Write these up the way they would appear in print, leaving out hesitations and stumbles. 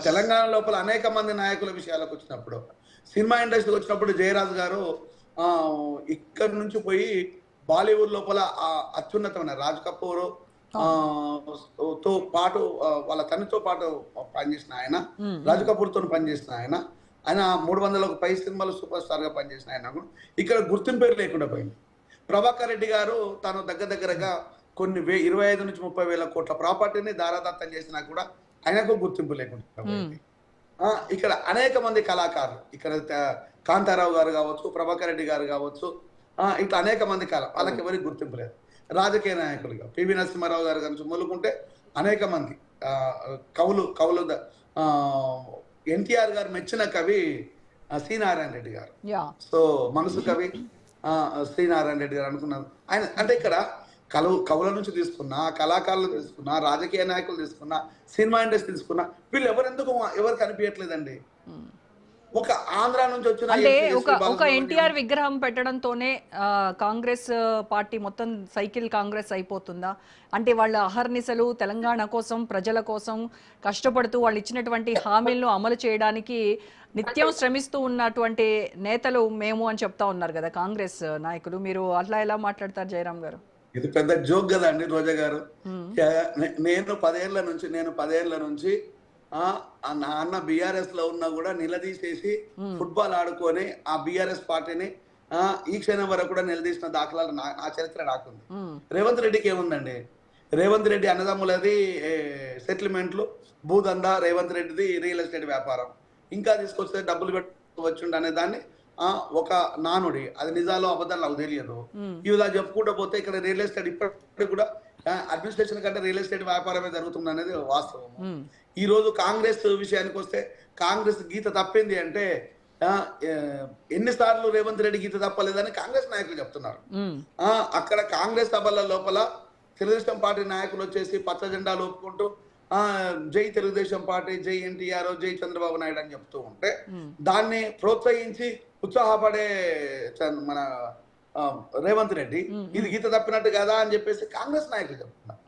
తెలంగాణ లోపల అనేక మంది నాయకుల విషయాలకు వచ్చినప్పుడు, సినిమా ఇండస్ట్రీకి వచ్చినప్పుడు జయరాజు గారు ఇక్కడి నుంచి పోయి బాలీవుడ్ లోపల అత్యున్నతమైన రాజ్ కపూర్ తో పాటు వాళ్ళ తనతో పాటు పనిచేసిన ఆయన, రాజ్ కపూర్ తో పనిచేసిన ఆయన, ఆయన 300కు పై సినిమాలు సూపర్ స్టార్ గా పనిచేసిన ఆయన ఇక్కడ గుర్తింపు లేకుండా పోయింది. ప్రభాకర్ రెడ్డి గారు తను దగ్గరగా కొన్ని 25 నుంచి 30 వేల కోట్ల ప్రాపర్టీని దారాదత్తం చేసినా కూడా ఆయనకు గుర్తింపు లేకుండా పోయింది. ఇక్కడ అనేక మంది కళాకారులు, ఇక్కడ కాంతారావు గారు కావచ్చు, ప్రభాకర్ రెడ్డి గారు కావచ్చు, ఇట్లా అనేక మంది వాళ్ళకి ఎవరికి గుర్తింపు లేదు. రాజకీయ నాయకులుగా పివి నరసింహారావు గారు గురించి మొదలుకుంటే అనేక మంది కవులు ఎన్టీఆర్ గారు మెచ్చిన కవి శ్రీనారాయణ రెడ్డి గారు, సో మనసు కవి శ్రీనారాయణ రెడ్డి గారు అనుకున్నారు ఆయన. అంటే ఇక్కడ కవుల నుంచి తీసుకున్నా, కళాకారులు తీసుకున్నా, రాజకీయ నాయకులు తీసుకున్నా, సినిమా ఇండస్ట్రీ తీసుకున్నా, వీళ్ళు ఎవరికి అనిపించట్లేదండి. ఒక ఆంధ్ర నుంచి వచ్చిన అంటే ఒక ఎన్టీఆర్ విగ్రహం పెట్టడంతోనే కాంగ్రెస్ పార్టీ మొత్తం సైకిల్ కాంగ్రెస్ అయిపోతుందా? అంటే వాళ్ళ అహర్నిశలు తెలంగాణ కోసం, ప్రజల కోసం కష్టపడుతూ వాళ్ళు ఇచ్చినటువంటి హామీలను అమలు చేయడానికి నిత్యం శ్రమిస్తూ ఉన్నటువంటి నేతలు మేము అని చెప్తా ఉన్నారు కదా కాంగ్రెస్ నాయకులు. మీరు అట్లా ఎలా మాట్లాడతారు జయరాం గారు? ఇది పెద్ద జోక్ కదా అండి రోజా గారు. నేను 10 ఏళ్ల నుంచి నా అన్న బీఆర్ఎస్ లో ఉన్నా కూడా నిలదీసేసి ఫుట్బాల్ ఆడుకొని ఆ బీఆర్ఎస్ పార్టీని ఈ క్షణం వరకు కూడా నిలదీసిన దాఖలాలు నా చరిత్ర నాకుంది. రేవంత్ రెడ్డికి ఏముందండి? రేవంత్ రెడ్డి అన్నదమ్ములది సెటిల్మెంట్లు, భూదందా, రేవంత్ రెడ్డిది రియల్ ఎస్టేట్ వ్యాపారం, ఇంకా తీసుకొస్తే డబ్బులు పెట్టవచ్చుండి అనే దాన్ని ఒక నానుడి. అది నిజాలు అబద్ధాలు నాకు తెలియదు. ఇలా చెప్పుకుంటూ పోతే ఇక్కడ రియల్ ఎస్టేట్ ఇప్పటికి కూడా అడ్మినిస్ట్రేషన్ కంటే రియల్ ఎస్టేట్ వ్యాపారమే జరుగుతుంది అనేది వాస్తవం. ఈ రోజు కాంగ్రెస్ విషయానికి వస్తే కాంగ్రెస్ గీత తప్పింది అంటే ఎన్నిసార్లు రేవంత్ రెడ్డి గీత తప్పలేదని కాంగ్రెస్ నాయకులు చెప్తున్నారు. అక్కడ కాంగ్రెస్ సభల లోపల తెలుగుదేశం పార్టీ నాయకులు వచ్చేసి పచ్చ జెండాలు ఒప్పుకుంటూ జై తెలుగుదేశం పార్టీ, జై ఎన్టీఆర్, జై చంద్రబాబు నాయుడు అని చెప్తూ ఉంటే దాన్ని ప్రోత్సహించి ఉత్సాహపడే మన రేవంత్ రెడ్డి ఇది గీత తప్పినట్టు కదా అని చెప్పేసి కాంగ్రెస్ నాయకులు చెప్తున్నారు.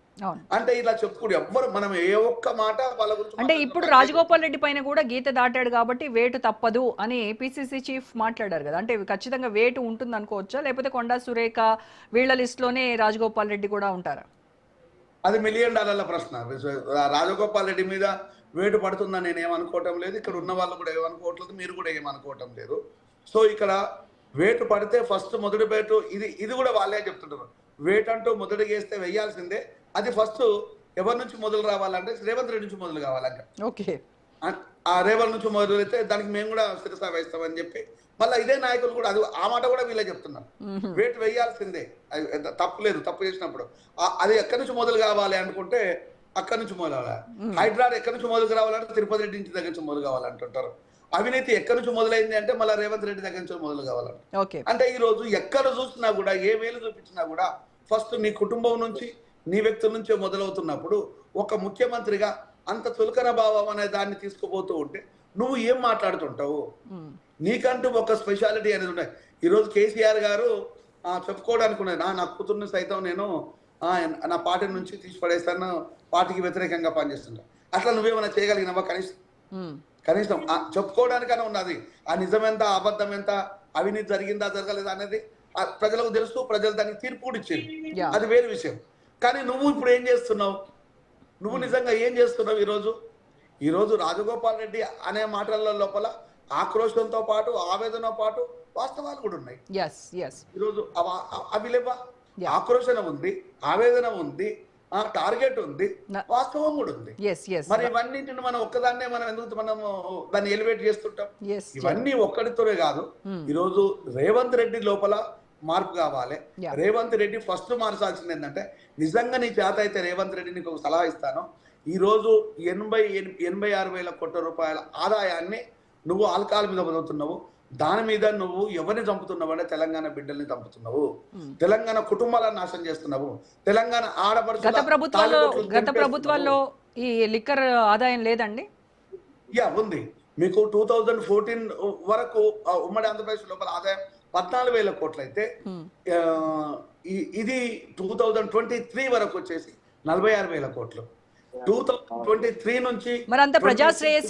అంటే ఇలా చెప్పుకుంటే ఎవ్వరు మనం ఏ ఒక్క మాట వాళ్ళ గురించి. అంటే ఇప్పుడు రాజగోపాల్ రెడ్డి పైన కూడా గీత దాటాడు కాబట్టి వేటు తప్పదు అని పిసిసి చీఫ్ మాట్లాడారు కదా. అంటే ఖచ్చితంగా వేటు ఉంటుంది అనుకోవచ్చా, లేకపోతే కొండా సురేఖ వీళ్ళ లిస్ట్ లోనే రాజగోపాల్ రెడ్డి కూడా ఉంటారా? అది $1 మిలియన్ ప్రశ్న. రాజగోపాల్ రెడ్డి మీద వేటు పడుతుందని నేను ఏమనుకోవటం లేదు, ఇక్కడ ఉన్న వాళ్ళు కూడా ఏమనుకోవట్లేదు, మీరు కూడా ఏమనుకోవటం లేదు. సో ఇక్కడ వేటు పడితే ఫస్ట్ మొదటి వేటు ఇది కూడా వాళ్ళే చెప్తుంటారు. వేటు అంటూ మొదటి వేస్తే వెయ్యాల్సిందే. అది ఫస్ట్ ఎవరి నుంచి మొదలు రావాలంటే రేవంత్ రెడ్డి నుంచి మొదలు కావాలంటే, ఆ రేవంత్ నుంచి మొదలైతే దానికి మేము కూడా శిరస వేస్తామని చెప్పి మళ్ళీ ఇదే నాయకులు కూడా ఆ మాట కూడా వీళ్ళే చెప్తున్నారు. వేటు వేయాల్సిందే, తప్పు చేసినప్పుడు అది ఎక్కడి నుంచి మొదలు కావాలి అనుకుంటే అక్కడి నుంచి మొదలు కావాలి. హైదరాబాద్ ఎక్కడి నుంచి మొదలు రావాలంటే తిరుపతి రెడ్డి ఇంటి దగ్గర నుంచి మొదలు కావాలంటుంటారు. అవినీతి ఎక్కడి నుంచి మొదలైంది అంటే మళ్ళీ రేవంత్ రెడ్డి దగ్గర నుంచి మొదలు కావాలంట. అంటే ఈ రోజు ఎక్కడ చూసినా కూడా ఏ వేలు చూపించినా కూడా ఫస్ట్ నీ కుటుంబం నుంచి, నీ వ్యక్తుల నుంచే మొదలవుతున్నప్పుడు ఒక ముఖ్యమంత్రిగా అంత చులకన భావం అనే దాన్ని తీసుకుపోతూ ఉంటే నువ్వు ఏం మాట్లాడుతుంటావు? నీకంటూ ఒక స్పెషాలిటీ అనేది ఉన్నాయి. ఈరోజు కేసీఆర్ గారు చెప్పుకోవడానికి ఉన్నది, నా కూతుర్ని సైతం నేను నా పార్టీ నుంచి తీసిపడేస్తాను, పార్టీకి వ్యతిరేకంగా పనిచేస్తున్నా. అట్లా నువ్వేమైనా చేయగలిగినావా? కనీసం చెప్పుకోవడానికైనా ఉన్నది. ఆ నిజం ఎంత, అబద్ధం ఎంత, అవినీతి జరిగిందా జరగలేదా అనేది ప్రజలకు తెలుసు. ప్రజలు దానికి తీర్పు కూడా ఇచ్చింది, అది వేరే విషయం. కానీ నువ్వు ఇప్పుడు ఏం చేస్తున్నావు? నువ్వు నిజంగా ఏం చేస్తున్నావు? ఈరోజు రాజగోపాల్ రెడ్డి అనే మాటల లోపల ఆక్రోషంతో పాటు, ఆవేదనతో పాటు వాస్తవాలు కూడా ఉన్నాయి. ఈరోజు అవి లేవా? ఆక్రోషణ ఉంది, ఆవేదన ఉంది, టార్గెట్ ఉంది, వాస్తవం కూడా ఉంది. మరి ఇవన్నింటిని మనం ఒక్కదాన్నే మనం ఎందుకు దాన్ని ఎలివేట్ చేస్తుంటాం? ఇవన్నీ ఒక్కడితోనే కాదు. ఈరోజు రేవంత్ రెడ్డి లోపల మార్పు కావాలి. రేవంత్ రెడ్డి ఫస్ట్ మార్చాల్సింది ఏంటంటే, నిజంగా నీ చేత అయితే రేవంత్ రెడ్డి నీకు ఒక సలహా ఇస్తాను. ఈరోజు 86 వేల కోట్ల రూపాయల ఆదాయాన్ని నువ్వు ఆల్కహాల్ మీద బతుకుతున్నావు. దాని మీద నువ్వు ఎవరిని చంపుతున్నావు అంటే తెలంగాణ బిడ్డల్ని చంపుతున్నావు, తెలంగాణ కుటుంబాలను నాశనం చేస్తున్నావు, తెలంగాణ ఆడపడుచు. గత ప్రభుత్వాల్లో ఈ లిక్కర్ ఆదాయం లేదండి? ఉంది. మీకు 2014 వరకు ఉమ్మడి ఆంధ్రప్రదేశ్ లోపల ఆదాయం 14,000 కోట్లు అయితే ఇది 2023 వరకు వచ్చేసి 46,000 కోట్లు. 2023 నుంచి మరి అంత ప్రజాశ్రేయస్